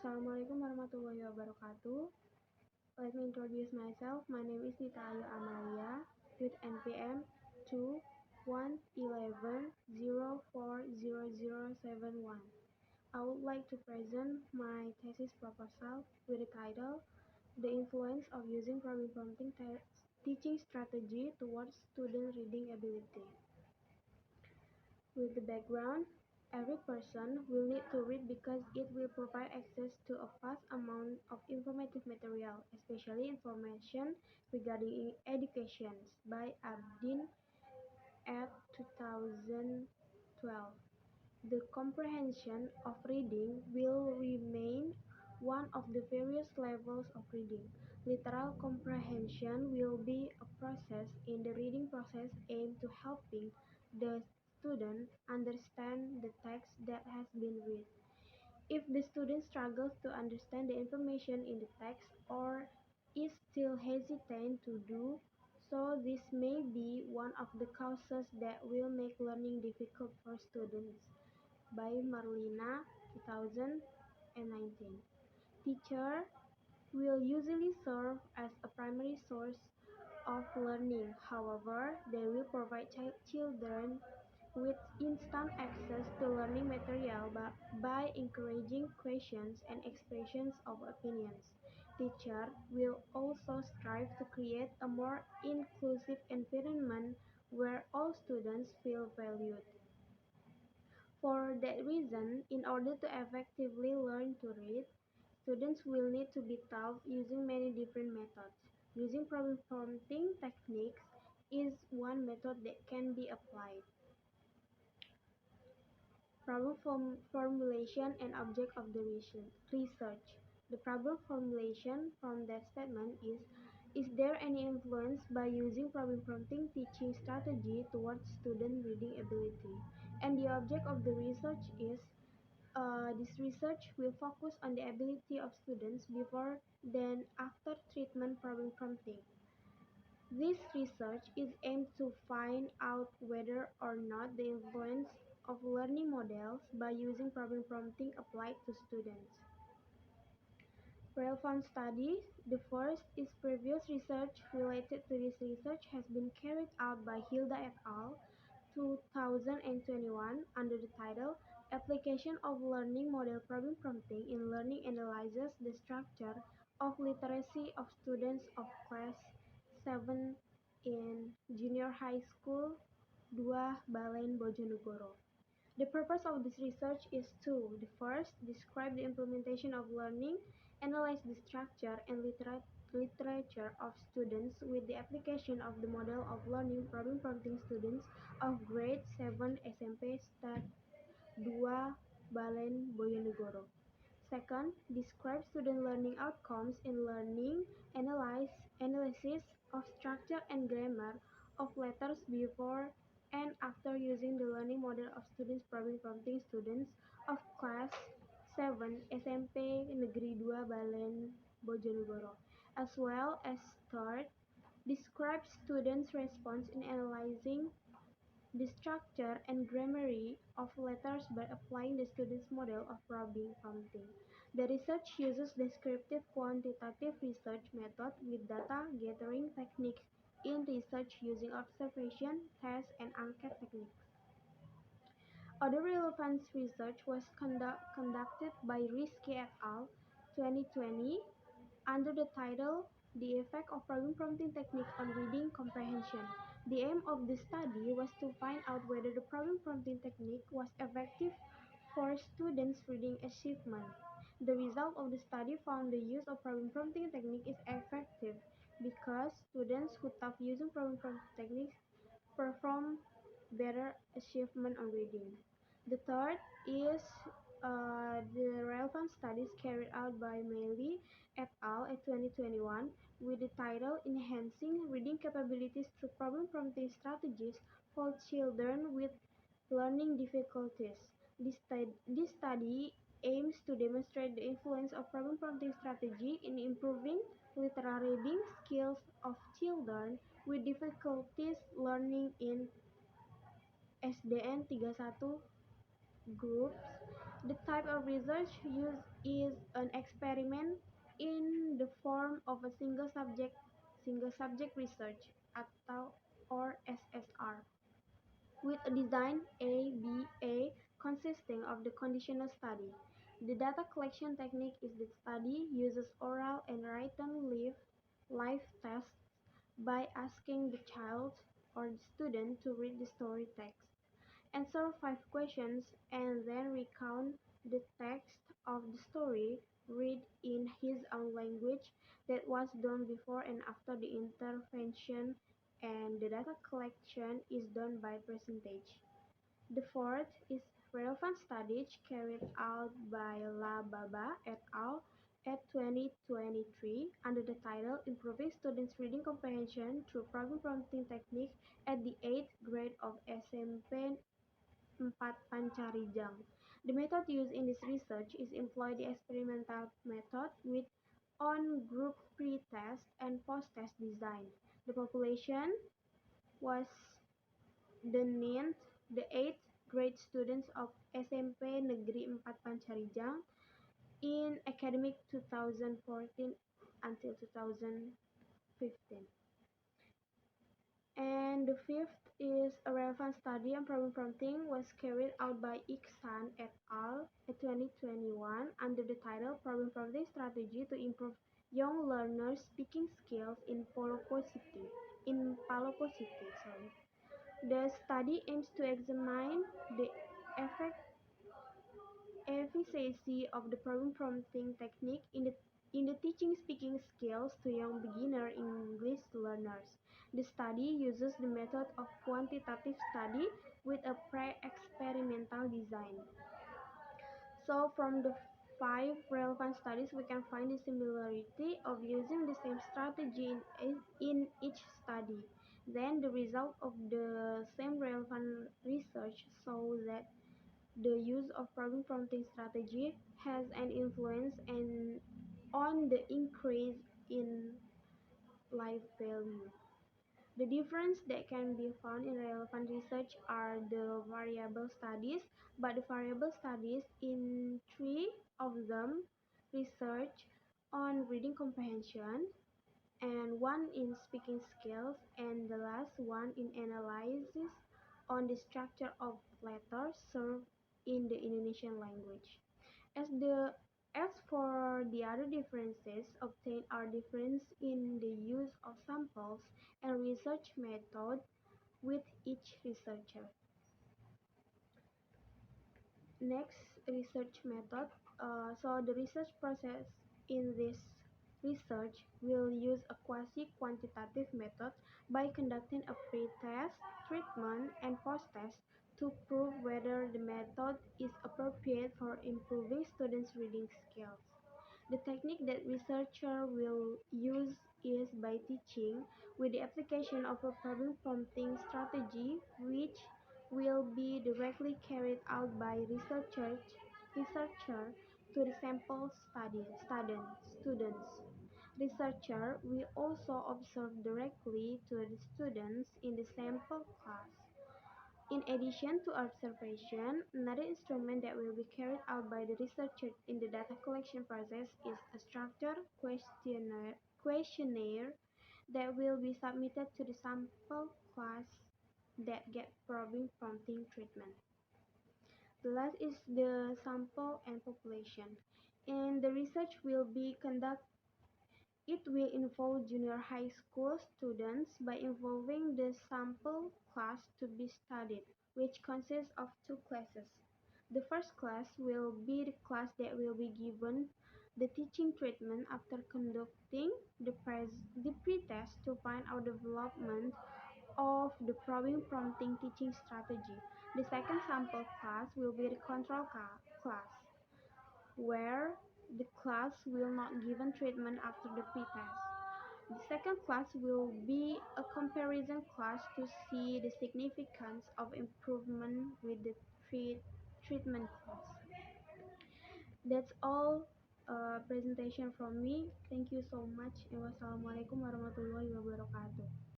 Assalamualaikum warahmatullahi wabarakatuh. Let me introduce myself. My name is Nita Ayu Amalia with NPM 21110400071. I would like to present my thesis proposal with the title The Influence of Using Problem Prompting Teaching Strategy Towards Student Reading Ability. With the background, every person will need to read because it will provide access to a vast amount of informative material, especially information regarding education, by Abdin et 2012. The comprehension of reading will remain one of the various levels of reading. Literal comprehension will be a process in the reading process aimed to helping the student understand the text that has been read. If the student struggles to understand the information in the text or is still hesitant to do so, this may be one of the causes that will make learning difficult for students. By Marlina, 2019. Teacher will usually serve as a primary source of learning. However, they will provide children with instant access to learning material by encouraging questions and expressions of opinions. Teacher will also strive to create a more inclusive environment where all students feel valued. For that reason, in order to effectively learn to read, students will need to be taught using many different methods. Using problem prompting techniques is one method that can be applied. Problem formulation and object of the research. The problem formulation from that statement is there any influence by using problem prompting teaching strategy towards student reading ability? And the object of the research is this research will focus on the ability of students before then after treatment problem prompting. This research is aimed to find out whether or not the influence of learning models by using problem prompting applied to students. Relevant studies. The first is previous research related to this research has been carried out by Hilda et al. 2021 under the title Application of Learning Model Problem Prompting in Learning Analyzes the Structure of Literacy of Students of Class 7 in Junior High School 2 Balen Bojonegoro. The purpose of this research is to, the first, describe the implementation of learning, analyze the structure and literature of students with the application of the model of learning problem prompting students of grade 7 SMP Stat 2 Balen Bojonegoro. Second, describe student learning outcomes in learning, analysis of structure and grammar of letters before and after using the learning model of students problem prompting students of class 7 SMP Negeri 2 Balen Bojonegoro, as well as third, describe students' response in analyzing the structure and grammar of letters by applying the student's model of problem prompting. The research uses descriptive quantitative research method with data gathering techniques in research using observation, test, and enquete techniques. Other relevant research was conducted by Risky et al. 2020 under the title The Effect of Problem Prompting Technique on Reading Comprehension. The aim of the study was to find out whether the problem prompting technique was effective for students' reading achievement. The result of the study found the use of problem prompting technique is effective because students who taught using problem prompting techniques perform better achievement on reading. The third is the relevant studies carried out by Meili et al. In 2021 with the title Enhancing Reading Capabilities Through Problem Prompting Strategies for Children with Learning Difficulties. This study aims to demonstrate the influence of problem prompting strategy in improving literary reading skills of children with difficulties learning in SDN 31 groups The type of research used is an experiment in the form of a single subject research atau or SSR with a design ABA consisting of the conditional study. The data collection technique is the study uses oral and written live tests by asking the child or the student to read the story text, answer five questions, and then recount the text of the story read in his own language that was done before and after the intervention, and the data collection is done by percentage. The fourth is relevant studies carried out by La Baba et al. At 2023 under the title Improving Students' Reading Comprehension Through Problem Prompting Technique at the 8th grade of SMP 4 Pancarijang. The method used in this research is employ the experimental method with on-group pre-test and post-test design. The population was the ninth, the 8th grade students of SMP Negeri 4 Pancarijang in academic 2014 until 2015. And the fifth is a relevant study on problem prompting was carried out by Iksan et al. In 2021 under the title Problem Prompting Strategy to Improve Young Learners' Speaking Skills in Palopo City. The study aims to examine the efficacy of the problem prompting technique in the teaching speaking skills to young beginner English learners. The study uses the method of quantitative study with a pre-experimental design. So from the five relevant studies, we can find the similarity of using the same strategy in each study. Then the result of the same relevant research show that the use of problem prompting strategy has an influence on the increase in life value. The difference that can be found in relevant research are the variable studies, but the variable studies in three of them research on reading comprehension, and one in speaking skills, and the last one in analysis on the structure of letters served in the Indonesian language. As the as for the other differences obtained are difference in the use of samples and research method with each researcher. Next, research method. So the research process in this research will use a quasi-quantitative method by conducting a pre-test, treatment, and post-test to prove whether the method is appropriate for improving students' reading skills. The technique that researcher will use is by teaching with the application of a problem prompting strategy which will be directly carried out by researcher to the sample students. Researcher will also observe directly to the students in the sample class. In addition to observation, another instrument that will be carried out by the researcher in the data collection process is a structured questionnaire that will be submitted to the sample class that get problem prompting treatment. The last is the sample and population. And the research will be conducted. It will involve junior high school students by involving the sample class to be studied, which consists of two classes. The first class will be the class that will be given the teaching treatment after conducting the pretest to find out development of the problem prompting teaching strategy. The second sample class will be the control class, where the class will not given treatment after the pretest. The second class will be a comparison class to see the significance of improvement with the treatment class. That's all presentation from me. Thank you so much. Wassalamualaikum warahmatullahi wabarakatuh.